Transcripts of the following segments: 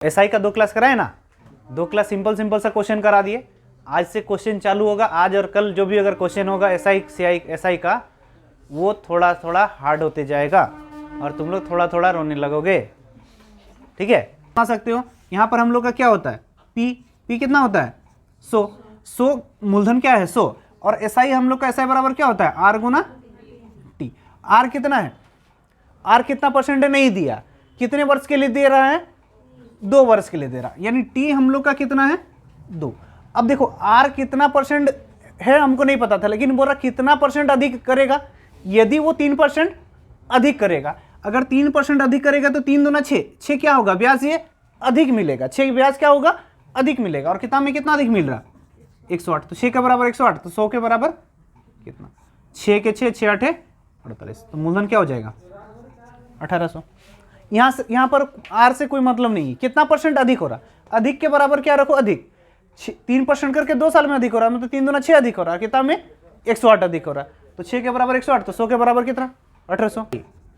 SI का 2 class कराए ना, 2 क्लास सिंपल सा क्वेश्चन करा दिए। आज से क्वेश्चन चालू होगा, आज और कल जो भी अगर क्वेश्चन होगा एसआई का, वो थोड़ा थोड़ा हार्ड होते जाएगा और तुम लोग थोड़ा थोड़ा रोने लगोगे। ठीक है, आ सकते हो। यहाँ पर हम लोग का क्या होता है, पी कितना होता है 100 मूलधन क्या है 100, और एसआई हम लोग का एसआई बराबर क्या होता है आर गुना टी। आर कितना है, आर कितना परसेंट नहीं दिया, कितने वर्ष के लिए दे रहा है 2 वर्ष के लिए दे रहा, यानी टी हम लोग का कितना है 2। अब देखो आर कितना परसेंट है हमको नहीं पता था, लेकिन बोल रहा कितना परसेंट अधिक करेगा, यदि वो 3% अधिक करेगा, अगर 3% अधिक करेगा तो 3 दूना 6 क्या होगा ब्याज, ये अधिक मिलेगा, 6 ब्याज क्या होगा अधिक मिलेगा। और किताब में कितना अधिक मिल रहा 108, तो 6 के बराबर 108, तो 100 के बराबर कितना 6 के 6 8 48, तो मूलधन क्या हो जाएगा 1800। यहाँ पर आर से कोई मतलब नहीं है, कितना परसेंट अधिक हो रहा, अधिक के बराबर क्या रखो अधिक, 3% करके 2 साल में अधिक हो रहा है, मतलब 3 दूना 6 अधिक हो रहा है, किताब में 108 अधिक हो रहा है, तो 6 के बराबर 108, तो 100 के बराबर कितना 1800।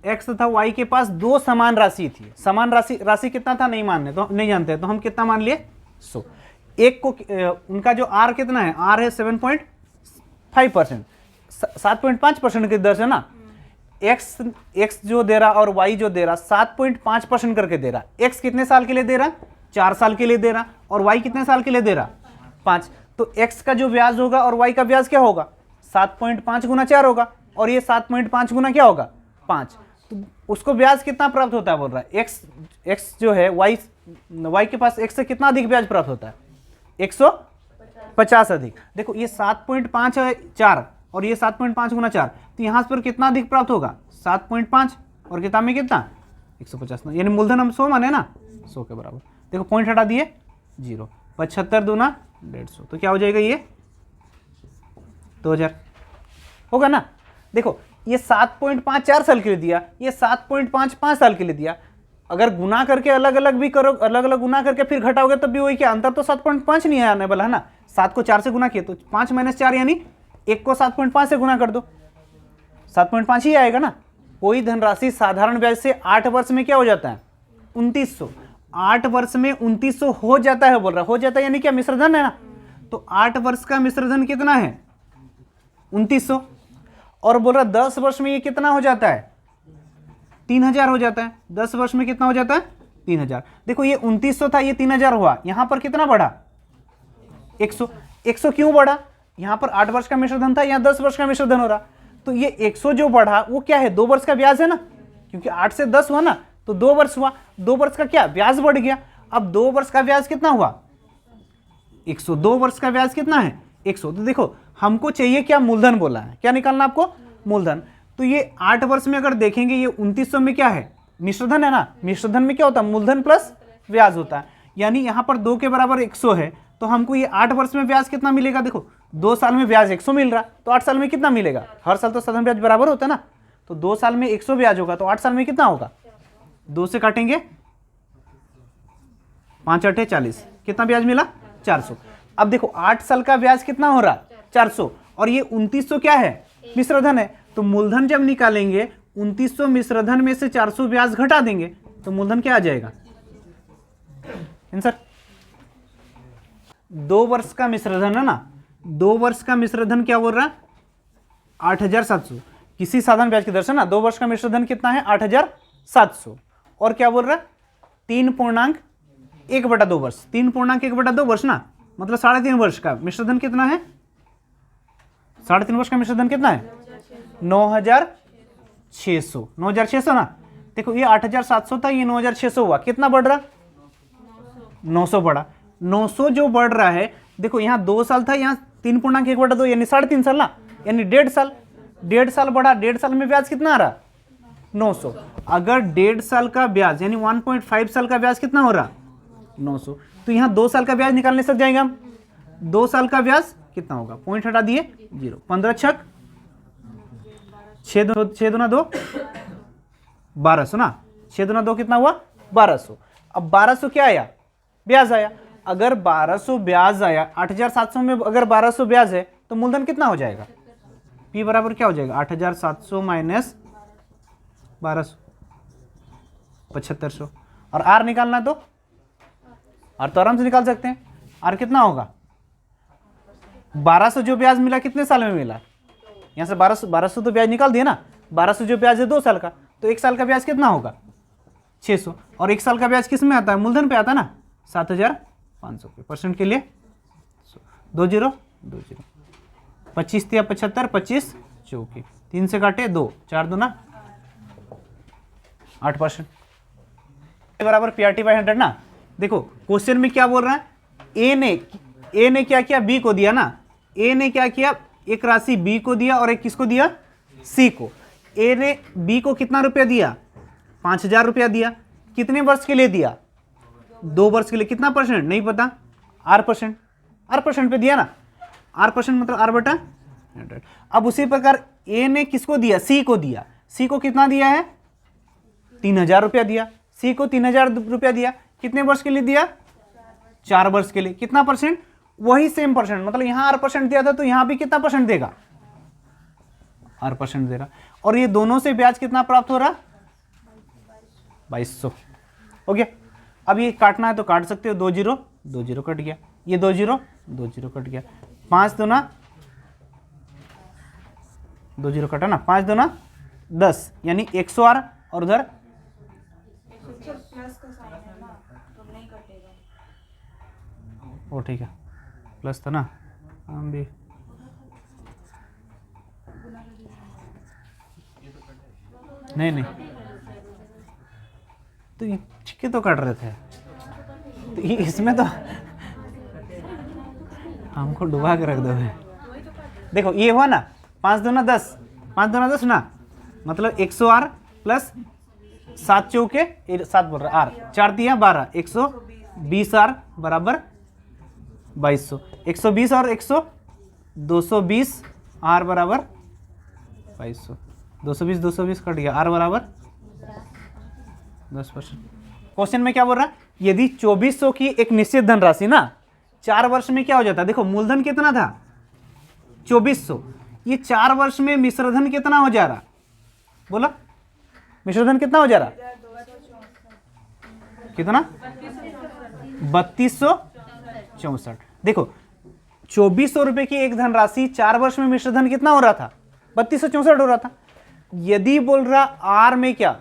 एक्स तथा वाई के पास 2 समान राशि थी, समान राशि कितना था नहीं जानते, तो हम कितना मान लिए 100। एक को उनका जो आर कितना है, आर है 7.5%, 7.5% की दर से ना, एक्स जो दे रहा और वाई जो दे रहा 7.5% करके दे रहा। एक्स कितने साल के लिए दे रहा 4 साल के लिए दे रहा, और वाई कितने साल के लिए दे रहा 5, तो एक्स का जो ब्याज होगा और वाई का ब्याज क्या होगा 7.5 गुना 4 होगा, और ये 7.5 गुना क्या होगा 5, तो उसको ब्याज कितना प्राप्त होता है बोल रहा है, एक्स जो है वाई के पास एक्स से कितना अधिक ब्याज प्राप्त होता है 150 अधिक। देखो ये 7.5 है 4, और ये 7.5 गुना 4, तो यहाँ पर कितना अधिक प्राप्त होगा 7.5, और किताब में कितना 150, यानी मूलधन हम 100 माने ना, 100 के बराबर। देखो पॉइंट हटा दिए 0, 75 दूना 150, तो क्या हो जाएगा ये 2000 होगा ना। देखो ये 7.5 4 साल के लिए दिया, ये 7.5 5 साल के लिए दिया, अगर गुना करके अलग अलग भी करो, अलग अलग गुना करके फिर घटाओगे तब भी वही, क्या अंतर तो 7.5 नहीं आने वाला है ना। 7 को 4 से गुना किया तो 5 - 4 यानी 1 को 7.5 से गुना कर दो, 7.5 ही आएगा ना। कोई धनराशि साधारण ब्याज से 8 वर्ष में क्या हो जाता है 2900, 8 वर्ष में 2900 हो जाता है बोल रहा, हो जाता है यानी क्या मिश्रधन है ना, तो 8 वर्ष का मिश्रधन कितना है 2900, और बोल रहा 10 वर्ष में ये कितना हो जाता है 3000 हो जाता है, 10 वर्ष में कितना हो जाता है 3000। देखो ये 2900 था, ये 3000 हुआ, यहां पर कितना बढ़ा 100, 100 क्यों बढ़ा, यहां पर 8 वर्ष का मिश्रधन था, यहां 10 वर्ष का मिश्रधन हो रहा, तो ये 100 जो बढ़ा वो क्या है 2 वर्ष का ब्याज है ना, क्योंकि 8 से 10 हुआ ना, तो 2 वर्ष हुआ, 2 वर्ष का क्या ब्याज बढ़ गया। अब 2 वर्ष का ब्याज कितना हुआ 100, 2 वर्ष का ब्याज कितना है 100, तो देखो हमको चाहिए क्या मूलधन बोला है, क्या निकालना आपको मूलधन, तो ये 8 वर्ष में अगर देखेंगे ये 2900 में क्या है मिश्रधन है ना, मिश्रधन में क्या होता है मूलधन प्लस ब्याज होता है, यानी यहाँ पर 2 के बराबर 100 है, तो हमको ये 8 वर्ष में ब्याज कितना मिलेगा, देखो 2 साल में ब्याज 100 मिल रहा, तो 8 साल में कितना मिलेगा, हर साल तो साधारण ब्याज बराबर होता है ना, तो 2 साल में 100 ब्याज होगा, तो 8 साल में कितना होगा, 2 से काटेंगे 5 8 40, कितना ब्याज मिला 400। अब देखो 8 साल का ब्याज कितना हो रहा 400, और ये 2900 क्या है मिश्रधन है, तो मूलधन जब निकालेंगे 2900 मिश्रधन में से 400 ब्याज घटा देंगे, तो मूलधन क्या आ जाएगा आंसर 2 वर्ष का मिश्रधन है ना, 2 वर्ष का मिश्रधन क्या बोल रहा 8700, किसी साधारण ब्याज की दर से ना 2 वर्ष का मिश्रधन कितना है 8700, और क्या बोल रहा 3.1/2 वर्ष, 3.1/2 वर्ष ना, मतलब 3.5 वर्ष का मिश्रधन कितना है, 3.5 वर्ष का मिश्रधन कितना है 9600, 9600 ना। देखो ये 8700 था, ये 9600 हुआ, कितना बढ़ रहा 900 बढ़ा, 900 जो बढ़ रहा है, देखो यहाँ 2 साल था, यहाँ 3.1/2 यानी 3.5 साल ना, यानी 1.5 साल, 1.5 साल बढ़ा, 1.5 साल में ब्याज कितना आ रहा 900, अगर 1.5 साल का ब्याज यानी 1.5 साल का ब्याज कितना हो रहा 900, तो यहाँ 2 साल का ब्याज निकालने सक जाएंगे हम, 2 साल का ब्याज कितना होगा, पॉइंट हटा दिए 0, 15 छक 6 दूना 2 1200 ना, 6 दूना 2 कितना हुआ 1200। अब 1200 क्या आया ब्याज आया, अगर 1200 ब्याज आया 8700 में, अगर 1200 ब्याज है तो मूलधन कितना हो जाएगा, P बराबर क्या हो जाएगा 8700 माइनस 1200 7500, और R निकालना तो आर तो आराम से निकाल सकते हैं। आर कितना होगा 1200 जो ब्याज मिला कितने साल में मिला, यहाँ से 1200 तो ब्याज निकाल दिया ना, 1200 जो ब्याज है 2 साल का, तो 1 साल का ब्याज कितना होगा 600, और 1 साल का ब्याज किस में आता है मूलधन पे आता है ना 7500 पे। परसेंट के लिए 2 0 2 0, 25 तिया 75, 25 चौके 3 से काटे 2, 4 दूना 8%, बराबर PRT/100 ना। देखो क्वेश्चन में क्या बोल रहा है, ए ने क्या किया बी को दिया ना, ए ने क्या किया एक राशि बी को दिया और एक किसको दिया सी को। ए ने बी को कितना रुपया दिया 5000 रुपया दिया, कितने वर्ष के लिए दिया 2 वर्ष के लिए, कितना परसेंट नहीं पता, R% पे दिया ना, R% मतलब R/100। अब उसी प्रकार ए ने किसको दिया सी को दिया, सी को कितना दिया है 3000 रुपया दिया, सी को 3000 रुपया दिया, कितने वर्ष के लिए दिया 4 वर्ष के लिए, कितना परसेंट वही सेम परसेंट, मतलब यहां R% दिया था तो यहां भी कितना परसेंट देगा R% देगा। और ये दोनों से ब्याज कितना प्राप्त हो रहा 2200 हो गया। अब ये काटना है तो काट सकते हो, 2 0 2 0 कट गया, ये 2 0 2 0 कट गया, 5 दूना 2 0 कटा ना, 5 दूना 10 यानी 100 R और उधर वो ठीक है प्लस था ना, हम भी नहीं तो ये छिक्के तो काट रहे थे, तो ये इसमें तो हमको डुबा के रख दो। देखो ये हुआ ना 5 दूना 10, 5 दूना 10 ना, मतलब 100 R प्लस 7 चौके 7 बोल रहा R, 4 दिया 12, 120 R बराबर 2200, 120 और 100 220 R बराबर 2200, 220 कट गया, R बराबर 10%। क्वेश्चन में क्या बोल रहा है, यदि 2400 की एक निश्चित धनराशि ना 4 वर्ष में क्या हो जाता है, देखो मूलधन कितना था 2400, ये 4 वर्ष में मिश्रधन कितना हो जा रहा, बोला मिश्रधन कितना हो जा रहा, कितना 3264। देखो 2400 रुपए की एक धनराशि 4 वर्ष में मिश्रधन कितना हो रहा था 3264 हो रहा था। यदि बोल रहा आर में क्या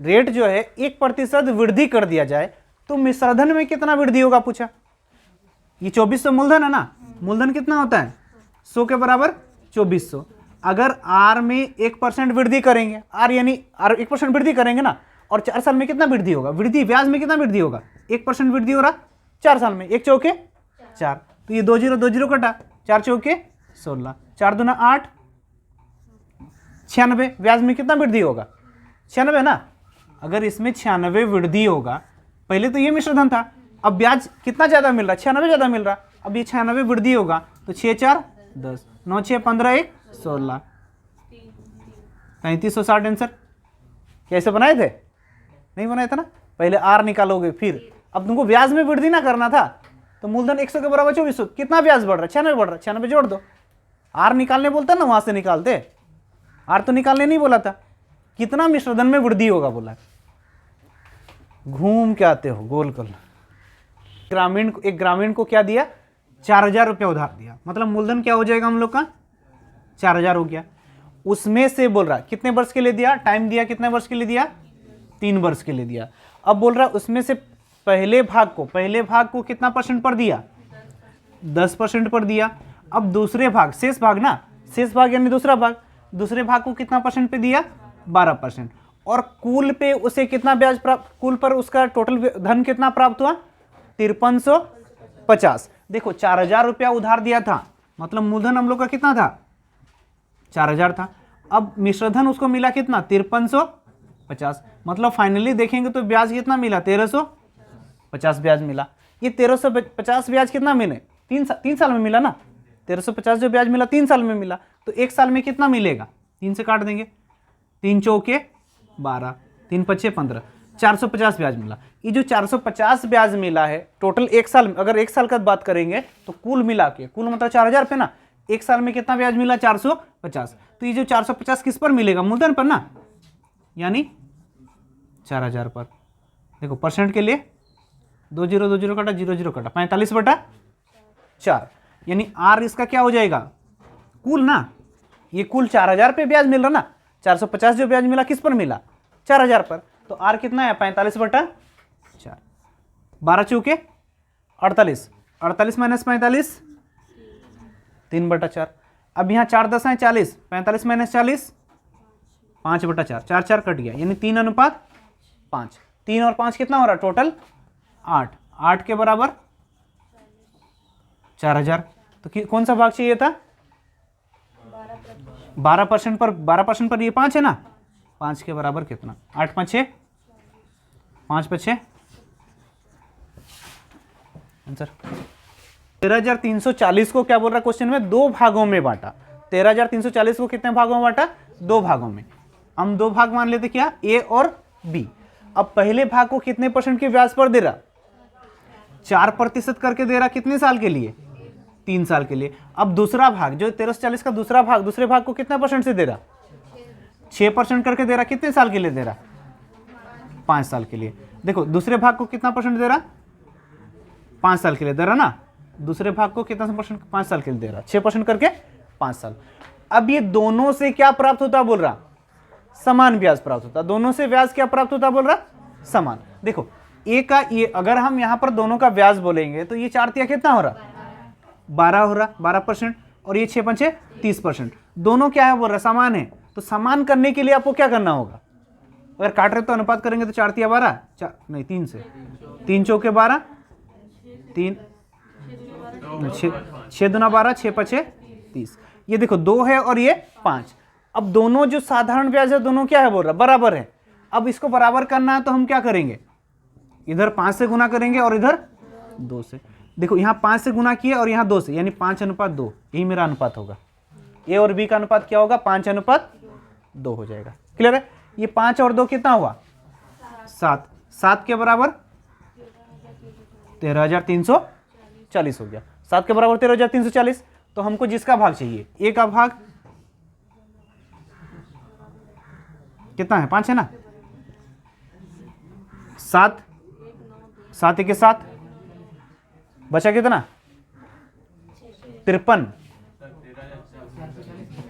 रेट जो है 1% वृद्धि कर दिया जाए तो मिश्रधन में कितना वृद्धि होगा पूछा। ये 2400 मूलधन है ना, मूलधन कितना होता है 100 के बराबर 2400। अगर आर में 1% वृद्धि करेंगे, आर यानी आर 1% वृद्धि करेंगे ना, और 4 साल में कितना वृद्धि होगा, वृद्धि ब्याज में कितना वृद्धि होगा 1% वृद्धि हो रहा 4 साल में, 1 चौके 4, तो ये 2 0 2 0 कटा, 4 चौके 16, 4 दूना 8, 96, ब्याज में कितना वृद्धि होगा 96 ना। अगर इसमें 96 वृद्धि होगा, पहले तो ये मिश्रधन था, अब ब्याज कितना ज्यादा मिल रहा 96 ज्यादा मिल रहा, अब ये 96 वृद्धि होगा तो 6 4 10, 9 6 15 1 16, 3560 आंसर। कैसे बनाए थे, नहीं बनाए थे ना, पहले आर निकालोगे, फिर अब तुमको ब्याज में वृद्धि ना करना था तो मूलधन 100 के बराबर 2400, कितना ब्याज बढ़ रहा है 96 बढ़ रहा है, 96 जोड़ दो। आर निकालने बोलता ना, वहां से निकालते, आर तो निकालने नहीं बोला था, कितना मिश्रधन में वृद्धि होगा बोला, घूम के आते हो गोल कर। एक ग्रामीण को क्या दिया 4000 रुपया उधार दिया, मतलब मूलधन क्या हो जाएगा हम लोग का 4000 हो गया। उसमें से बोल रहा कितने वर्ष के लिए दिया, टाइम दिया कितने वर्ष के लिए दिया 3 वर्ष के लिए दिया। अब बोल रहा उसमें से पहले भाग को कितना परसेंट पर दिया 10% पर दिया। अब दूसरे भाग शेष भाग यानी दूसरे भाग को कितना परसेंट पे दिया 12%, और कुल पे उसे कितना ब्याज प्राप्त, कुल पर उसका टोटल धन कितना प्राप्त हुआ 5350। देखो 4000 रुपया उधार दिया था, मतलब मूलधन हम लोग का कितना था 4000 था, अब मिश्रधन उसको मिला कितना 5350, मतलब फाइनली देखेंगे तो ब्याज कितना मिला 1350 ब्याज मिला। ये 1350 ब्याज कितना मिले 3 साल में मिला ना, 1350 जो ब्याज मिला 3 साल में मिला, तो 1 साल में कितना मिलेगा 3 से काट देंगे, 3 चौके 12, 3 पच्चे 15, 450 ब्याज मिला। ये जो 450 ब्याज मिला है टोटल 1 साल में, अगर 1 साल का बात करेंगे तो कुल मिला के, कुल मतलब 4000 पे ना, 1 साल में कितना ब्याज मिला 450, तो ये जो 450 किस पर मिलेगा मूलधन पर ना, यानी 4000 पर। देखो परसेंट के लिए 2 0 2 0 कटा, 0 0 कटा, 45/4, यानी आर इसका क्या हो जाएगा, कुल ना, ये कुल 4000 पे ब्याज मिल रहा ना, 450 जो ब्याज मिला किस पर मिला, 4000 पर, तो आर कितना है 45/4, 12 चौके 48, 48 माइनस 45 3/4। अब यहाँ 4 10 है 40, 45 माइनस 40 5/4, 4 4 कट गया, यानी 3:5, 3 और 5 कितना हो रहा टोटल 8, 8 के बराबर 4000। तो कौन सा भाग चाहिए था, 12% पर, 12% पर ये 5 है ना, 5 के बराबर कितना, 8 5 6, 5 5 6, आंसर 13,340 को क्या बोल रहा है क्वेश्चन में, 2 भागों में बांटा। 13,340 को कितने भागों में बांटा, 2 भागों में। हम 2 भाग मान लेते क्या, ए और बी। अब पहले भाग को कितने % के ब्याज पर दे रहा, 4% करके दे रहा, कितने साल के लिए, 3 साल के लिए। अब दूसरा भाग जो 1340 का दूसरा भाग, दूसरे भाग को कितना % से दे रहा, 6% करके दे रहा, कितने साल के लिए दे रहा, 5 साल के लिए। देखो दूसरे भाग को कितना % दे रहा, 5 साल के लिए दे रहा ना, दूसरे भाग को कितना %, 5 साल के लिए दे रहा, 6% करके 5 साल। अब ये दोनों से क्या प्राप्त होता बोल रहा, समान ब्याज प्राप्त होता, दोनों से ब्याज क्या प्राप्त होता बोल रहा, समान। देखो ए का ये, अगर हम यहां पर दोनों का ब्याज बोलेंगे तो ये 4 तिया कितना हो रहा, 12 हो रहा, 12%, और ये 6 5 30%, दोनों क्या है बोल रहा, समान है। तो समान करने के लिए आपको क्या करना होगा, अगर काट रहे तो अनुपात करेंगे तो 4 तिया 12, नहीं 3 से, 3 चौके 12, 3 6 दूना 12, 6 5 30, ये देखो 2 है और ये 5। अब दोनों जो साधारण ब्याज है दोनों क्या है बोल रहा, बराबर है। अब इसको बराबर करना है तो हम क्या करेंगे, इधर 5 से गुना करेंगे और इधर 2 से। देखो यहाँ 5 से गुना किया और यहाँ 2 से, यानी 5:2, यही मेरा अनुपात होगा। ए और बी का अनुपात क्या होगा, 5:2 हो जाएगा। क्लियर है, ये 5 और 2 कितना हुआ, 7, 7 के बराबर 13,340 हो गया। 7 के बराबर 13,340, तो हमको जिसका भाग चाहिए, ए का भाग कितना है, 5 है ना, 7 7 1 7, बचा कितना 53,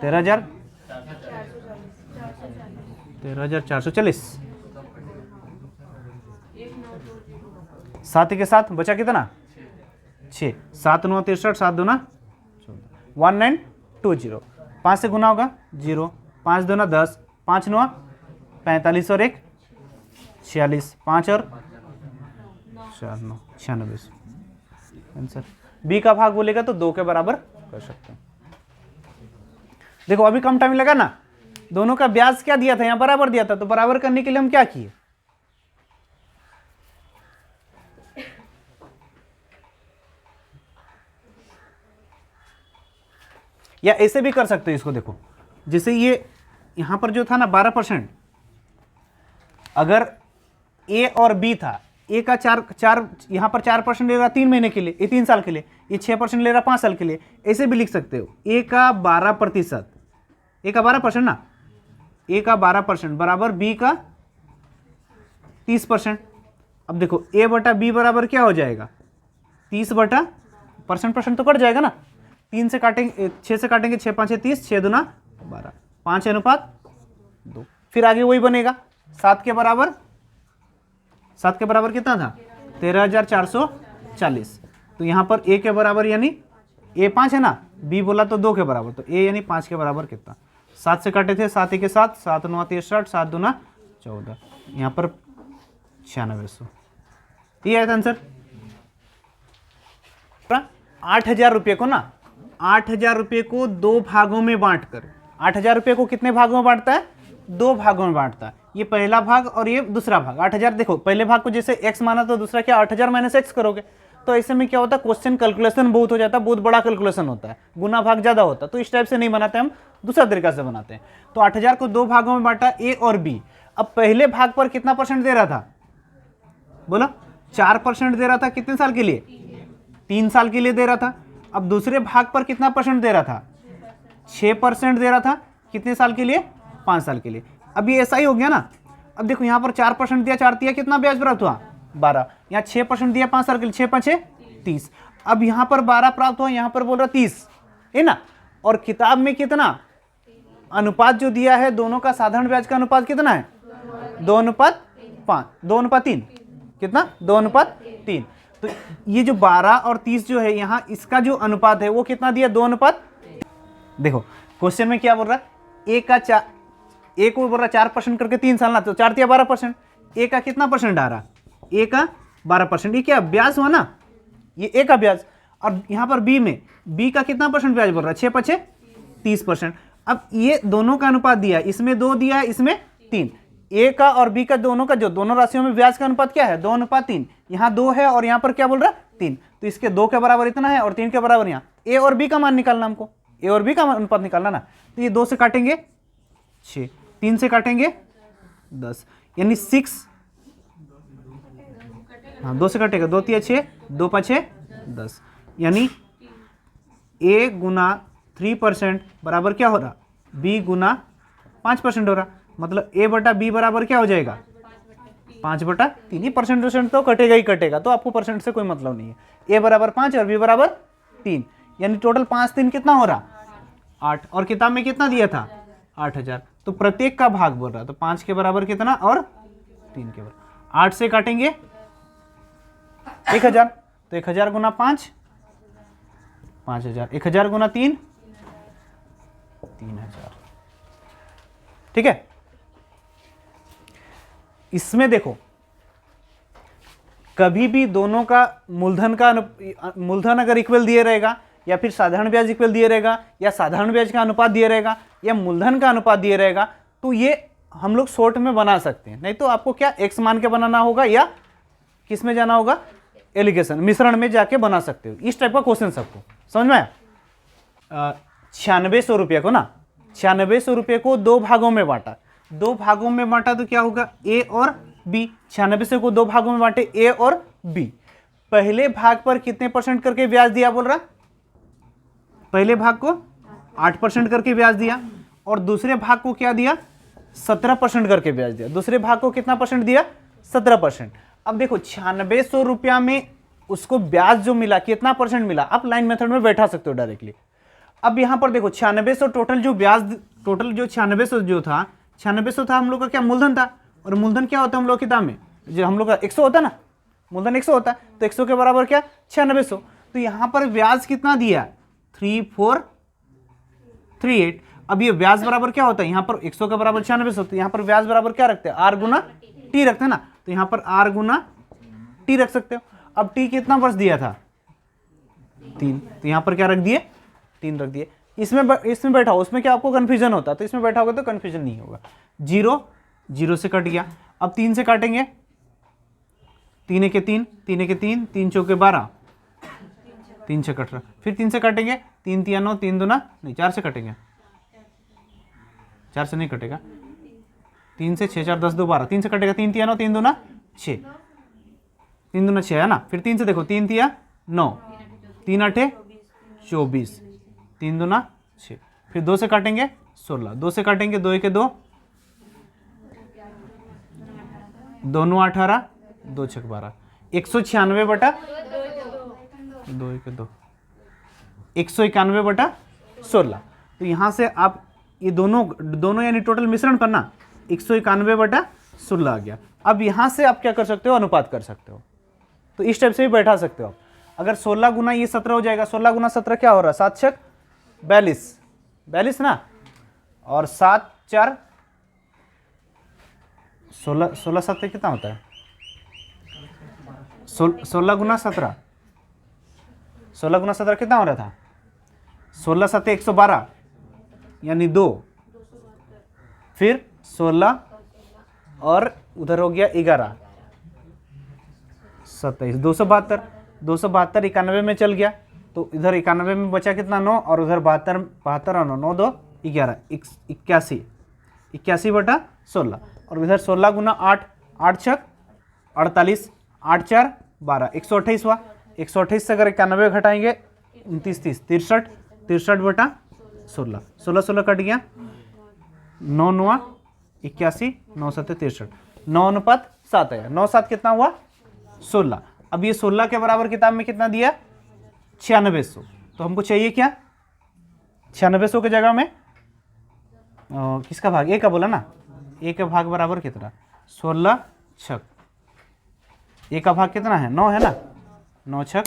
13,440, 7 1 7, बचा कितना 6, 7 9 63, 7 2 1920, 5 से गुना होगा 0, 5 2 10, 5 9 45 और 1 46, 5 और 4 9 96। आंसर बी का भाग बोलेगा तो 2 के बराबर कर सकते हैं। देखो अभी कम टाइम लगा ना, दोनों का ब्याज क्या दिया था, यहां बराबर दिया था, तो बराबर करने के लिए हम क्या किए, या ऐसे भी कर सकते हो इसको। देखो जैसे ये यहां पर जो था ना 12%, अगर ए और बी था, ए का 4 यहां पर 4% ले रहा 3 महीने के लिए, ये 3 साल के लिए, ये 6% ले रहा 5 साल के लिए, ऐसे भी लिख सकते हो। ए का 12%, ए का 12% ना, ए का 12% बराबर बी का 30%। अब देखो ए बटा बी बराबर क्या हो जाएगा, 30 बटा % तो कट जाएगा ना, 3 से काटेंगे 6 से काटेंगे, 6 5 30, 6 2 12, 5:2। फिर आगे वही बनेगा, 7 के बराबर, 7 के बराबर कितना था 13,440। तो यहाँ पर ए के बराबर यानी ए 5 है ना, बी बोला तो 2 के बराबर, तो ए यानी 5 के बराबर कितना, 7 से काटे थे, 7 1 7, 7 9 63, 7 2 14, यहाँ पर 9600। ये है आंसर। 8,000 रुपये को ना, 8,000 रुपये को 2 भागों में बांटकर, 8,000 रुपये को कितने भागों में बांटता है, 2 भागों में बांटता है। ये पहला भाग और ये दूसरा भाग। 8,000 देखो, पहले भाग को जैसे x माना तो दूसरा क्या 8,000 माइनस x करोगे, तो ऐसे में क्या होता है, क्वेश्चन कैलकुलेशन बहुत हो जाता है, बहुत बड़ा कैलकुलेशन होता है, गुना भाग ज्यादा होता है, तो इस टाइप से नहीं बनाते, हम दूसरा तरीका से बनाते हैं। तो 8,000 को 2 भागों में बांटा, ए और बी। अब पहले भाग पर कितना % दे रहा था, बोलो 4% दे रहा था, कितने साल के लिए, 3 साल के लिए दे रहा था। अब दूसरे भाग पर कितना % दे रहा था, 6% दे रहा था, कितने साल के लिए, 5 साल के लिए। अब ये ऐसा ही हो गया ना। अब देखो यहाँ पर 4% दिया, 4 दिया, कितना ब्याज प्राप्त हुआ, 12, यहाँ 6% दिया 5 सर्कल, 6 5 30। अब यहाँ पर 12 प्राप्त हुआ, यहाँ पर बोल रहा 30 है ना। और किताब में कितना अनुपात जो दिया है, दोनों का साधारण ब्याज का अनुपात कितना है 2:5, 2:3, कितना 2:3। तो ये जो 12 और 30 जो है यहाँ, इसका जो अनुपात है वो कितना दिया 2:। देखो क्वेश्चन में क्या बोल रहा है, ए को बोल रहा 4% करके 3 साल ना, तो 4 या 12%, ए का कितना परसेंट आ रहा, ए का 12%। ये क्या ब्याज हुआ ना, ये ए का ब्याज। और यहाँ पर बी में, बी का कितना परसेंट ब्याज बोल रहा है 6 5 30%। अब ये दोनों का अनुपात दिया, इसमें 2 दिया है, इसमें 3। ए का और बी का दोनों का, जो दोनों राशियों में ब्याज का अनुपात क्या है 2:3। यहाँ 2 है और यहाँ पर क्या बोल रहा है 3, तो इसके 2 के बराबर इतना है और 3 के बराबर यहाँ। ए और बी का मान निकालना हमको, ए और बी का अनुपात निकालना ना। तो ये 2 से काटेंगे 6, 3 से काटेंगे 10, यानी 6, हाँ 2 से कटेगा, 2 3 6, 2 5 10, यानी ए गुना 3% बराबर क्या हो रहा, बी गुना 5% हो रहा। मतलब ए बटा बी बराबर क्या हो जाएगा 5/3। ये परसेंट तो कटेगा ही कटेगा, तो आपको परसेंट से कोई मतलब नहीं है। ए बराबर 5 और बी बराबर 3, यानी टोटल 5 3 कितना हो रहा 8, और किताब में कितना दिया था 8000। तो प्रत्येक का भाग बोल रहा, तो 5 के बराबर कितना और 3 के बराबर। 8 से काटेंगे 1000, तो 1000 गुना 5 5000, 1000 गुना 3 3000। ठीक है। इसमें देखो कभी भी दोनों का मूलधन अगर इक्वल दिए रहेगा, या फिर साधारण ब्याज इक्वल दिए रहेगा, या साधारण ब्याज का अनुपात दिए रहेगा, या मूलधन का अनुपात दिए रहेगा, तो ये हम लोग शॉर्ट में बना सकते हैं। नहीं तो आपको क्या एक्स मान के बनाना होगा, या किस में जाना होगा एलिगेशन मिश्रण में जाके बना सकते हो। इस टाइप का क्वेश्चन सबको समझ में आया। 9600 रुपये को ना, 9600 रुपये को 2 भागों में बांटा, 2 भागों में बांटा तो क्या होगा ए और बी। 9600 को 2 भागों में बांटे, ए और बी। पहले भाग पर कितने परसेंट करके ब्याज दिया बोल रहा, पहले भाग को 8% करके ब्याज दिया, और दूसरे भाग को क्या दिया 17% करके ब्याज दिया। दूसरे भाग को कितना परसेंट दिया 17%। अब देखो 9600 रुपया में उसको ब्याज जो मिला कितना परसेंट मिला, आप लाइन मेथड में बैठा सकते हो डायरेक्टली। अब यहां पर देखो 9600 टोटल जो ब्याज, टोटल जो 9600 जो था, 9600 था हम लोग का क्या मूलधन था, और मूलधन क्या होता है हम लोग किताब में, जो हम लोग का 100 होता है ना, मूलधन 100 होता है, तो 100 के बराबर क्या 9600। तो यहां पर ब्याज कितना दिया 3438। अब ये ब्याज बराबर क्या होता है, यहाँ पर 100 के बराबर 9600, तो यहाँ पर ब्याज बराबर क्या रखते हैं आर गुना टी रखते हैं ना, तो यहाँ पर आर गुना टी रख सकते हो। अब टी कितना वर्ष दिया था 3, तो यहाँ पर क्या रख दिए 3 रख दिए। इसमें बैठा हो, उसमें क्या आपको कंफ्यूजन होता, तो इसमें बैठा होगा तो कंफ्यूजन नहीं होगा। 0 0 से कट गया। अब 3 से काटेंगे, 3 1 3, 3 1 3, 3 4 12, 3 से कट रहा। फिर 3 से काटेंगे, 3 3 9, 3 2 नहीं 4 से कटेंगे, 4 से नहीं कटेगा, 3 से 6 4 10 2 12, 3 से कटेगा, 3 3 9, 3 2 6, 3 2 6 है ना। फिर 3 से देखो, 3 3 9, 3 8 24, 3 2 6। फिर 2 से काटेंगे 16, 2 से काटेंगे 2 1 2, 2 9 18, 2 6 12, 196 बटा 2 1 2, 191 बटा 16। तो यहाँ से आप ये दोनों यानी टोटल मिश्रण पर ना 191 बटा 16 आ गया। अब यहाँ से आप क्या कर सकते हो, अनुपात कर सकते हो। तो इस टाइप से भी बैठा सकते हो। अगर 16 गुना ये 17 हो जाएगा, 16 गुना 17 क्या हो रहा है 7 6 42 ना, और 7 4 16, 16 7 कितना होता है 16 गुना 17, 16 गुना 17 कितना हो रहा था 16 7 112 यानी 2, फिर 16 और उधर हो गया 11 27, 272, 272 91 में चल गया, तो इधर 91 में बचा कितना 9, और उधर 72 और 9 2 11 81 बटा 16, और इधर 16 गुना 8 8 6 48, 8 4 12, 128 हुआ। 128 से अगर 91 घटाएंगे 29 30 63, 63 बटा 16, 16 16 कट गया, 9 9 81, 9 7 63, 9 अनुपात 7 आया। 9 7 कितना हुआ 16। अब ये 16 के बराबर किताब में कितना दिया 9600, तो हमको चाहिए क्या 9600 की जगह में किसका भाग, ए का बोला ना, ए का भाग बराबर कितना 16 छक, ए का भाग कितना है 9 है ना, 9 छक